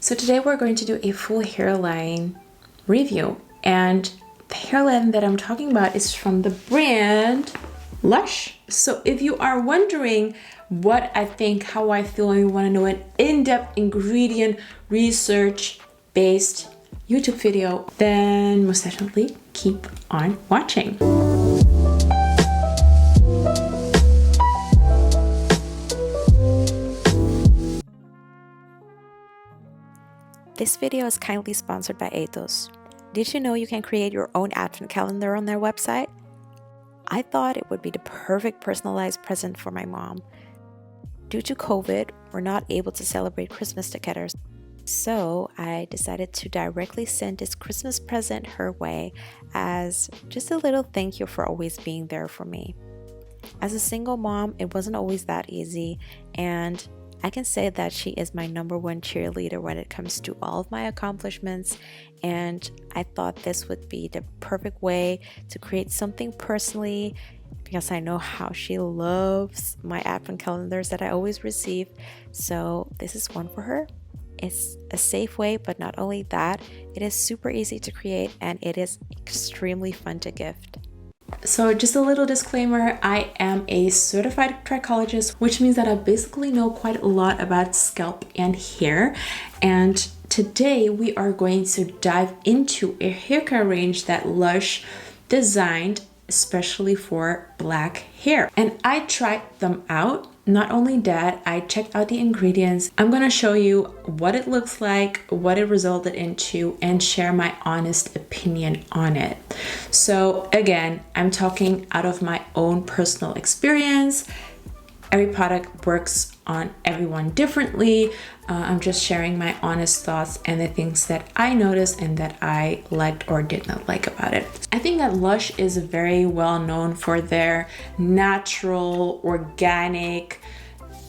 So today we're going to do a full hairline review, and the hairline that I'm talking about is from the brand Lush. So if you are wondering what I think, how I feel, and you want to know an in-depth ingredient research based YouTube video, then most definitely keep on watching. This video is kindly sponsored by Ethos. Did you know you can create your own advent calendar on their website? I thought it would be the perfect personalized present for my mom. Due to COVID, we're not able to celebrate Christmas together, so I decided to directly send this Christmas present her way as just a little thank you for always being there for me. As a single mom, it wasn't always that easy, and I can say that she is my #1 cheerleader when it comes to all of my accomplishments, and I thought this would be the perfect way to create something personally because I know how she loves my advent calendars that I always receive. So this is one for her. It's a safe way, but not only that, it is super easy to create and it is extremely fun to gift. So just a little disclaimer, I am a certified trichologist, which means that I basically know quite a lot about scalp and hair. And today we are going to dive into a hair care range that Lush designed especially for black hair. And I tried them out. Not only that, I checked out the ingredients. I'm gonna show you what it looks like, what it resulted into, and share my honest opinion on it. So again, I'm talking out of my own personal experience. Every product works on everyone differently. I'm just sharing my honest thoughts and the things that I noticed and that I liked or did not like about it. I think that Lush is very well known for their natural, organic,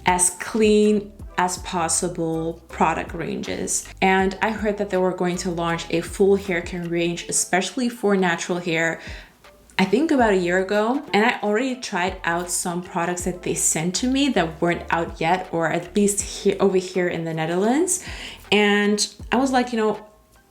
as clean as possible product ranges. And I heard that they were going to launch a full hair care range, especially for natural hair, I think about a year ago, and I already tried out some products that they sent to me that weren't out yet, or at least here, over here in the Netherlands. And I was like,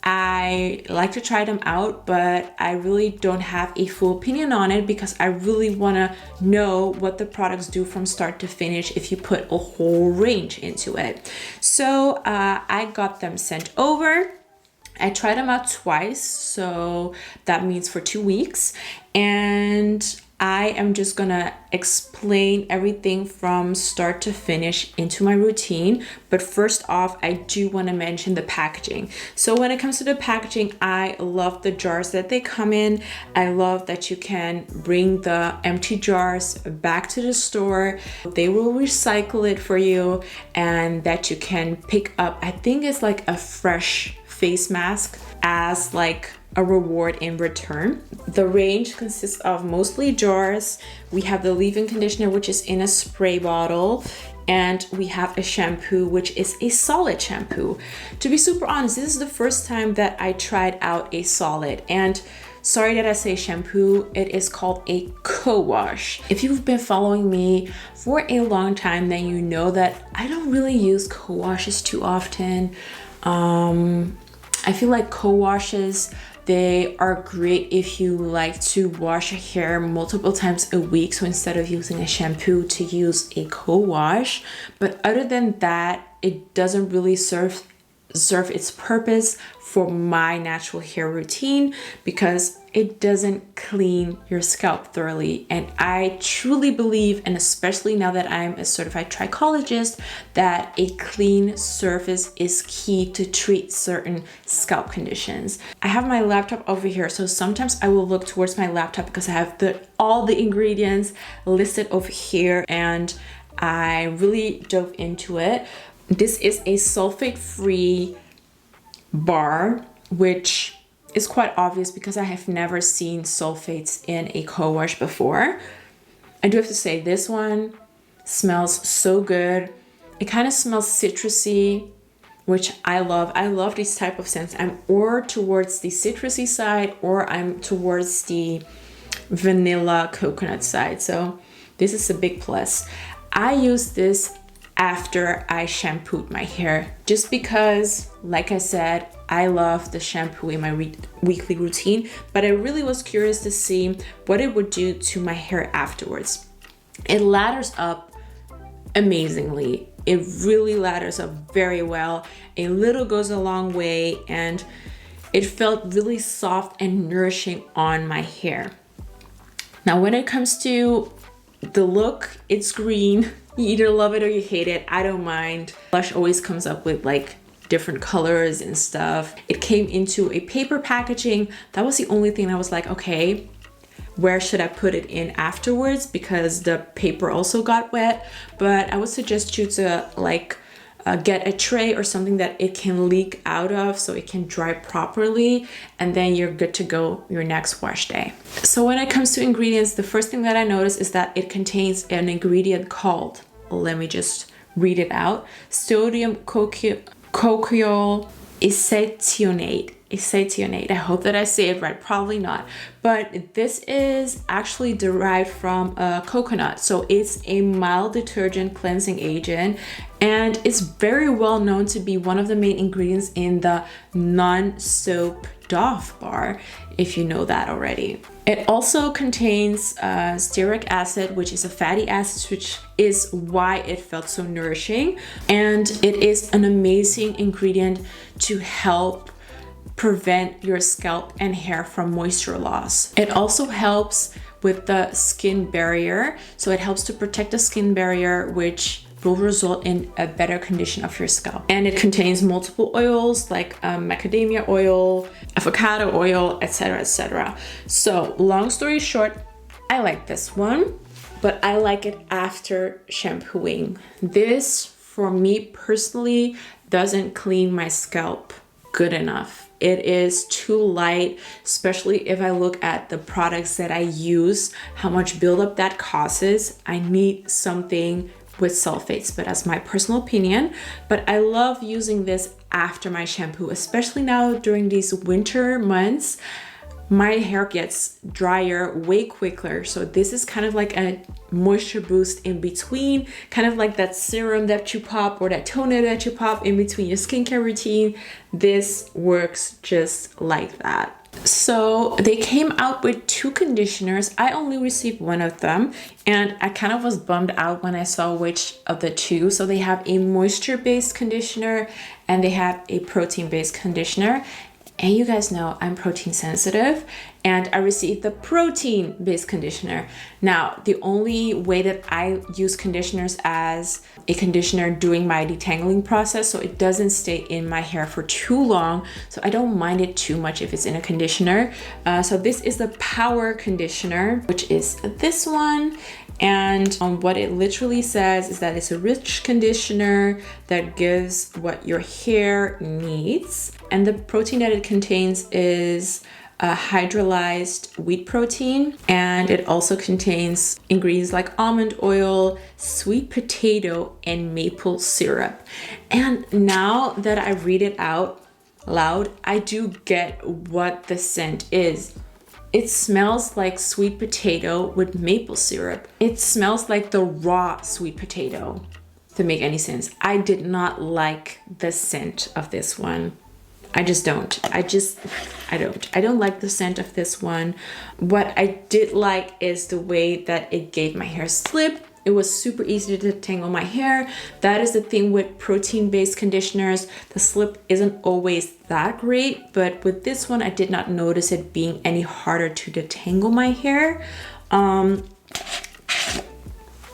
I like to try them out, but I really don't have a full opinion on it because I really want to know what the products do from start to finish if you put a whole range into it. So I got them sent over. I tried them out twice, so that means for 2 weeks. And I am just gonna explain everything from start to finish into my routine. But first off, I do wanna mention the packaging. So when it comes to the packaging, I love the jars that they come in. I love that you can bring the empty jars back to the store. They will recycle it for you, and that you can pick up, I think it's like a fresh face mask as like a reward in return. The range consists of mostly jars. We have the leave-in conditioner, which is in a spray bottle, and we have a shampoo, which is a solid shampoo. To be super honest, this is the first time that I tried out a solid, and sorry that I say shampoo, it is called a co-wash. If you've been following me for a long time, then you know that I don't really use co-washes too often. I feel like co-washes, they are great if you like to wash your hair multiple times a week. So instead of using a shampoo, to use a co-wash. But other than that, it doesn't really serve its purpose for my natural hair routine because it doesn't clean your scalp thoroughly. And I truly believe, and especially now that I'm a certified trichologist, that a clean surface is key to treat certain scalp conditions. I have my laptop over here, so sometimes I will look towards my laptop because I have all the ingredients listed over here, and I really dove into it. This is a sulfate-free bar, which is quite obvious because I have never seen sulfates in a co-wash before. I do have to say, this one smells so good. It kind of smells citrusy, which I love. I love these type of scents. I'm or towards the citrusy side, or I'm towards the vanilla coconut side. So this is a big plus. I use this after I shampooed my hair, just because, like I said, I love the shampoo in my weekly routine, but I really was curious to see what it would do to my hair afterwards. It lathers up amazingly. It really lathers up very well. A little goes a long way, and it felt really soft and nourishing on my hair. Now, when it comes to the look, it's green. You either love it or you hate it. I don't mind. Lush always comes up with like different colors and stuff. It came into a paper packaging. That was the only thing I was like, okay, where should I put it in afterwards? Because the paper also got wet. But I would suggest you to get a tray or something that it can leak out of so it can dry properly, and then you're good to go your next wash day. So when it comes to ingredients, the first thing that I noticed is that it contains an ingredient called, let me just read it out, sodium cocoyl acetonate. I hope that I say it right, probably not. But this is actually derived from coconut. So it's a mild detergent cleansing agent, and it's very well known to be one of the main ingredients in the non-soap Dove bar, if you know that already. It also contains stearic acid, which is a fatty acid, which is why it felt so nourishing. And it is an amazing ingredient to help prevent your scalp and hair from moisture loss. It also helps with the skin barrier. So it helps to protect the skin barrier, which will result in a better condition of your scalp. And it contains multiple oils like macadamia oil, avocado oil, etc., etc. So long story short, I like this one, but I like it after shampooing. This, for me personally, doesn't clean my scalp good enough. It is too light, especially if I look at the products that I use, how much buildup that causes. I need something with sulfates, but that's my personal opinion. But I love using this after my shampoo, especially now during these winter months. My hair gets drier way quicker. So this is kind of like a moisture boost in between, kind of like that serum that you pop or that toner that you pop in between your skincare routine. This works just like that. So they came out with 2 conditioners. I only received one of them, and I kind of was bummed out when I saw which of the 2. So they have a moisture-based conditioner and they have a protein-based conditioner. And you guys know I'm protein sensitive, and I received the protein-based conditioner. Now, the only way that I use conditioners as a conditioner during my detangling process, so it doesn't stay in my hair for too long, so I don't mind it too much if it's in a conditioner. So this is the Power Conditioner, which is this one. And what it literally says is that it's a rich conditioner that gives what your hair needs. And the protein that it contains is hydrolyzed wheat protein. And it also contains ingredients like almond oil, sweet potato, and maple syrup. And now that I read it out loud, I do get what the scent is. It smells like sweet potato with maple syrup. It smells like the raw sweet potato, to make any sense. I did not like the scent of this one. I just don't. I don't like the scent of this one. What I did like is the way that it gave my hair slip. It was super easy to detangle my hair. That is the thing with protein-based conditioners. The slip isn't always that great, but with this one, I did not notice it being any harder to detangle my hair.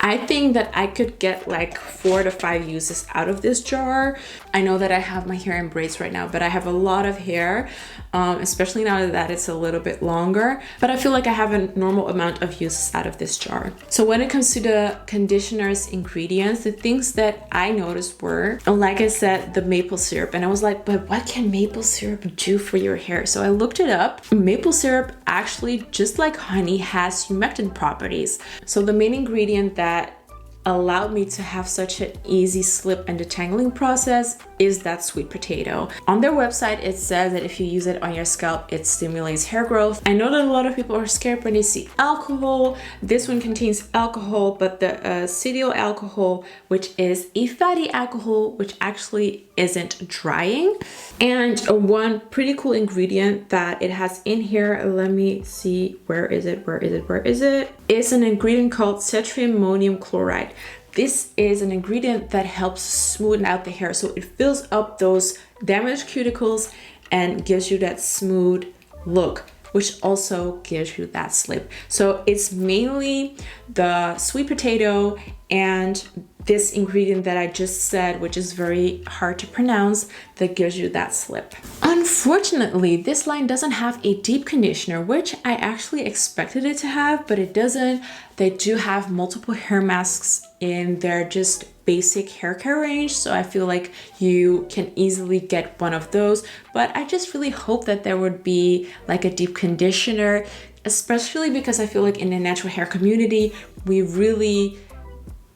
I think that I could get like 4 to 5 uses out of this jar. I know that I have my hair in braids right now, but I have a lot of hair, especially now that it's a little bit longer. But I feel like I have a normal amount of uses out of this jar. So when it comes to the conditioner's ingredients, the things that I noticed were, like I said, the maple syrup. And I was like, but what can maple syrup do for your hair? So I looked it up. Maple syrup actually, just like honey, has humectant properties. So the main ingredient that allowed me to have such an easy slip and detangling process is that sweet potato. On their website, it says that if you use it on your scalp, it stimulates hair growth. I know that a lot of people are scared when they see alcohol. This one contains alcohol, but the acetyl alcohol, which is a fatty alcohol, which actually isn't drying. And one pretty cool ingredient that it has in here, let me see, where is it? It's an ingredient called cetrimonium chloride. This is an ingredient that helps smoothen out the hair. So it fills up those damaged cuticles and gives you that smooth look, which also gives you that slip. So it's mainly the sweet potato and this ingredient that I just said, which is very hard to pronounce, that gives you that slip. Unfortunately, this line doesn't have a deep conditioner, which I actually expected it to have, but it doesn't. They do have multiple hair masks in their just basic hair care range, so I feel like you can easily get one of those. But I just really hope that there would be like a deep conditioner, especially because I feel like in the natural hair community, we really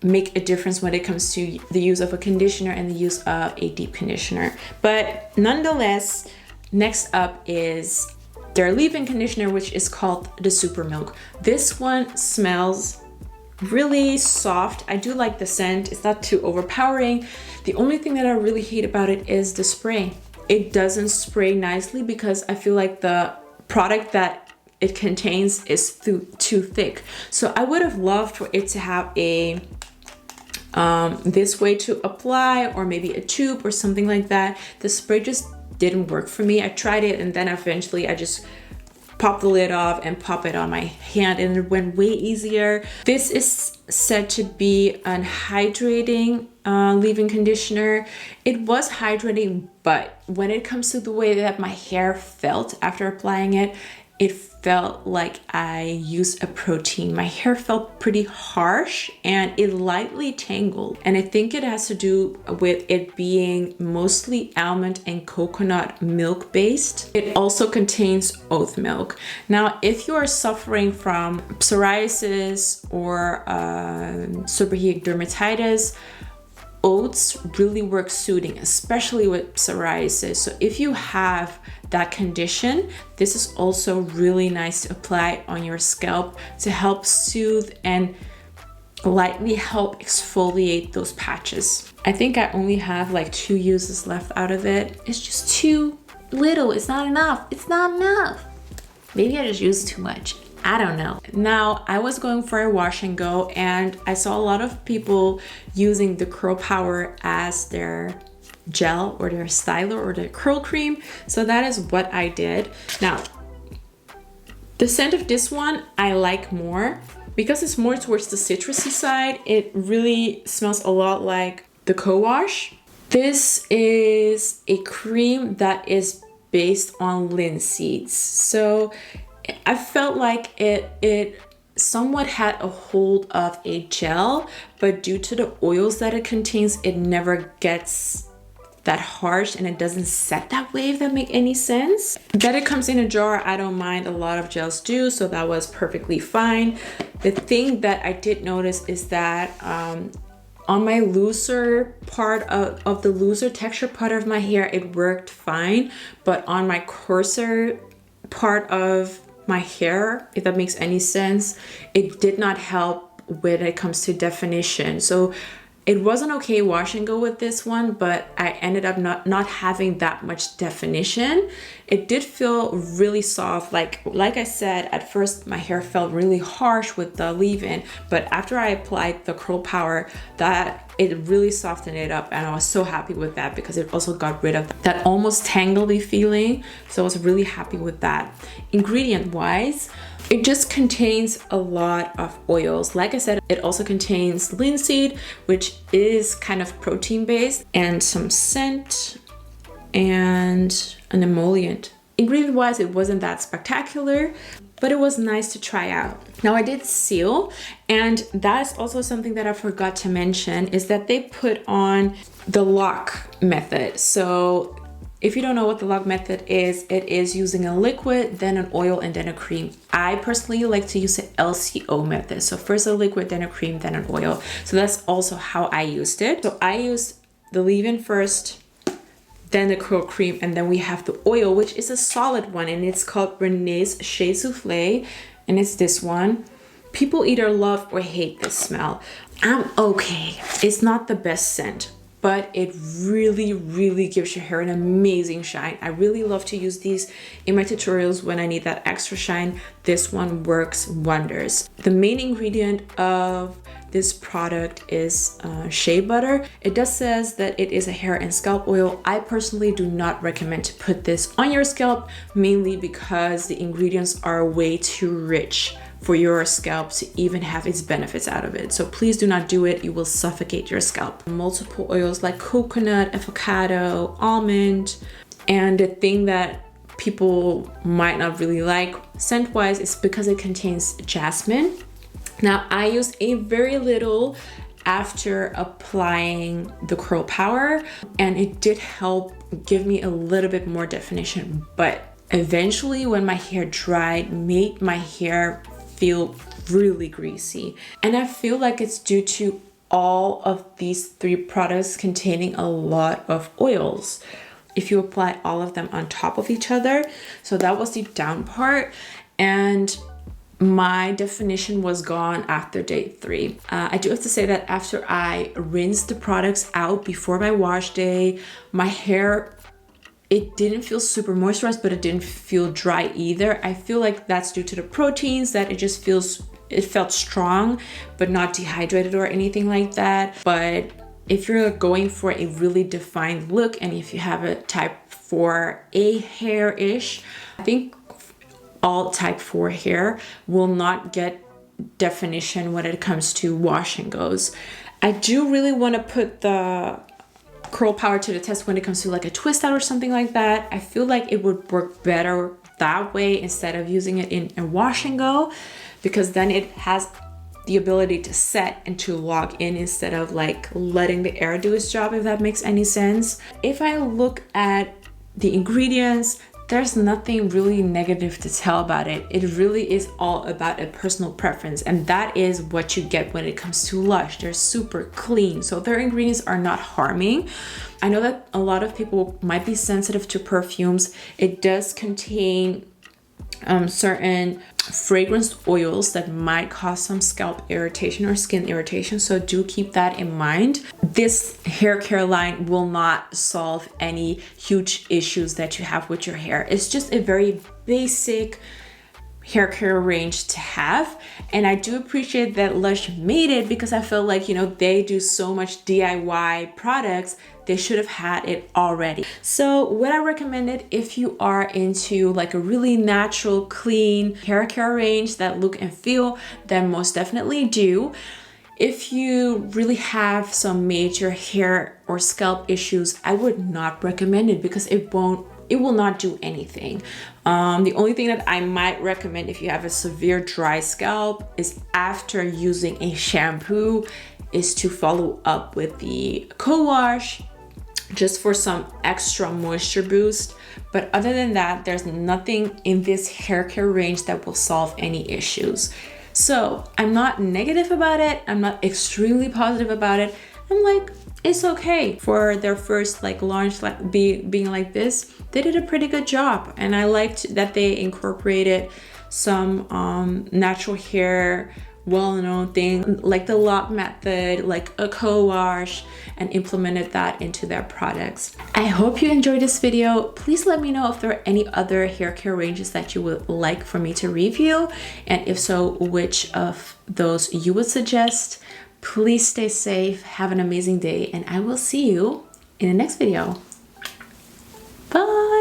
make a difference when it comes to the use of a conditioner and the use of a deep conditioner. But nonetheless, next up is their leave-in conditioner, which is called the Super Milk. This one smells really soft. I do like the scent. It's not too overpowering. The only thing that I really hate about it is the spray. It doesn't spray nicely because I feel like the product that it contains is too thick. So I would have loved for it to have a this way to apply, or maybe a tube or something like that. The spray just didn't work for me. I tried it and then eventually I just pop the lid off and pop it on my hand, and it went way easier. This is said to be an hydrating leave-in conditioner. It was hydrating, but when it comes to the way that my hair felt after applying it, it felt like I used a protein. My hair felt pretty harsh and it lightly tangled. And I think it has to do with it being mostly almond and coconut milk based. It also contains oat milk. Now, if you are suffering from psoriasis or seborrheic dermatitis, oats really work soothing, especially with psoriasis. So if you have that condition, this is also really nice to apply on your scalp to help soothe and lightly help exfoliate those patches. I think I only have like 2 uses left out of it. It's just too little. It's not enough. It's not enough. Maybe I just used too much. I don't know. Now, I was going for a wash and go, and I saw a lot of people using the Curl Power as their gel or their styler or their curl cream. So that is what I did. Now, the scent of this one I like more because it's more towards the citrusy side. It really smells a lot like the co-wash. This is a cream that is based on linseeds. So I felt like it somewhat had a hold of a gel, but due to the oils that it contains, it never gets that harsh and it doesn't set that way, if that make any sense. That it comes in a jar, I don't mind. A lot of gels do, so that was perfectly fine. The thing that I did notice is that on my looser part of the looser texture part of my hair, it worked fine, but on my coarser part of my hair, if that makes any sense, it did not help when it comes to definition. So it wasn't okay wash and go with this one, but I ended up not having that much definition. It did feel really soft. Like I said, at first my hair felt really harsh with the leave-in, but after I applied the Curl Power, that it really softened it up, and I was so happy with that because it also got rid of that almost tangly feeling. So I was really happy with that. Ingredient wise, it just contains a lot of oils. Like I said, it also contains linseed, which is kind of protein based, and some scent and an emollient. Ingredient wise, it wasn't that spectacular, but it was nice to try out. Now I did seal, and that's also something that I forgot to mention, is that they put on the lock method. So If you don't know what the log method is, it is using a liquid, then an oil, and then a cream. I personally like to use the LCO method. So first a liquid, then a cream, then an oil. So that's also how I used it. So I used the leave-in first, then the curl cream, and then we have the oil, which is a solid one, and it's called Renee's Shea Souffle, and it's this one. People either love or hate this smell. I'm okay. It's not the best scent, but it really gives your hair an amazing shine. I really love to use these in my tutorials when I need that extra shine. This one works wonders. The main ingredient of this product is shea butter. It does says that it is a hair and scalp oil. I personally do not recommend to put this on your scalp, mainly because the ingredients are way too rich for your scalp to even have its benefits out of it. So please do not do it. You will suffocate your scalp. Multiple oils like coconut, avocado, almond, and the thing that people might not really like scent-wise is because it contains jasmine. Now I used a very little after applying the curl power, and it did help give me a little bit more definition, but eventually when my hair dried, made my hair feel really greasy. And I feel like it's due to all of these 3 products containing a lot of oils if you apply all of them on top of each other. So that was the down part, and my definition was gone after day 3. I do have to say that after I rinsed the products out before my wash day, my hair, it didn't feel super moisturized, but it didn't feel dry either. I feel like that's due to the proteins, that it felt strong, but not dehydrated or anything like that. But if you're going for a really defined look, and if you have a type 4A hair-ish, I think all type 4 hair will not get definition when it comes to washing goes. I do really want to put the curl power to the test when it comes to like a twist out or something like that. I feel like it would work better that way instead of using it in a wash and go, because then it has the ability to set and to log in instead of like letting the air do its job, if that makes any sense. If I look at the ingredients, there's nothing really negative to tell about it. It really is all about a personal preference, and that is what you get when it comes to Lush. They're super clean, so their ingredients are not harming. I know that a lot of people might be sensitive to perfumes. It does contain certain fragrance oils that might cause some scalp irritation or skin irritation, so do keep that in mind. This hair care line will not solve any huge issues that you have with your hair. It's just a very basic hair care range to have, and I do appreciate that Lush made it, because I feel like, you know, they do so much DIY products, they should have had it already. So would I recommend it if you are into like a really natural, clean hair care range that look and feel? Then most definitely do. If you really have some major hair or scalp issues, I would not recommend it, because it will not do anything. The only thing that I might recommend if you have a severe dry scalp is after using a shampoo is to follow up with the co-wash, just for some extra moisture boost. But other than that, there's nothing in this hair care range that will solve any issues. So I'm not negative about it. I'm not extremely positive about it. I'm like, it's okay. For their first like launch, like being like this, they did a pretty good job. And I liked that they incorporated some natural hair, well-known thing like the lock method, like a co-wash, and implemented that into their products. I hope you enjoyed this video. Please let me know if there are any other hair care ranges that you would like for me to review, and if so, which of those you would suggest. Please stay safe, have an amazing day, and I will see you in the next video. Bye.